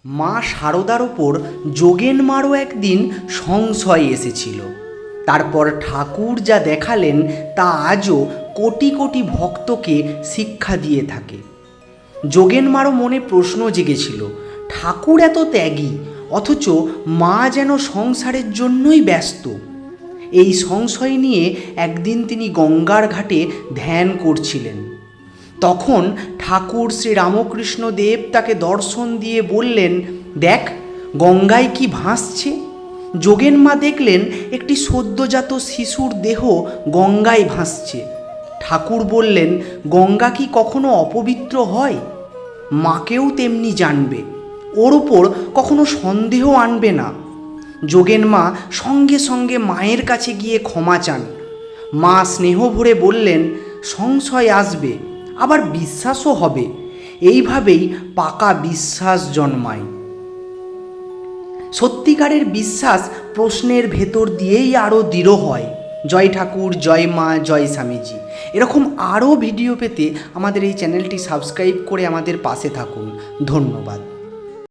মা শারদার ওপর যোগেন মারও একদিন সংশয় এসেছিল। তারপর ঠাকুর যা দেখালেন তা আজও কোটি কোটি ভক্তকে শিক্ষা দিয়ে থাকে। যোগেন মারও মনে প্রশ্ন জেগেছিল, ঠাকুর এত ত্যাগী, অথচ মা যেন সংসারের জন্যই ব্যস্ত। এই সংশয় নিয়ে একদিন তিনি গঙ্গার ঘাটে ধ্যান করছিলেন। তখন ঠাকুর শ্রী রামকৃষ্ণ দেব তাকে দর্শন দিয়ে বললেন, দেখ গঙ্গায় কি ভাসছে। যোগেন মা দেখলেন একটি সদ্যজাত শিশুর দেহ গঙ্গায় ভাসছে। ঠাকুর বললেন, গঙ্গা কি কখনো অপবিত্র হয়? মাকেও তেমনি জানবে, ওর ওপর কখনো সন্দেহ আনবে না। যোগেন মা সঙ্গে সঙ্গে মায়ের কাছে গিয়ে ক্ষমা চান। মা স্নেহ ভরে বললেন, সংশয় আসবে, আবার বিশ্বাসও হবে। এইভাবেই পাকা বিশ্বাস জন্মায়। সত্যিকারের বিশ্বাস প্রশ্নের ভেতর দিয়েই আরও দৃঢ় হয়। জয় ঠাকুর, জয় মা, জয় স্বামীজি। এরকম আরও ভিডিও পেতে আমাদের এই চ্যানেলটি সাবস্ক্রাইব করে আমাদের পাশে থাকুন। ধন্যবাদ।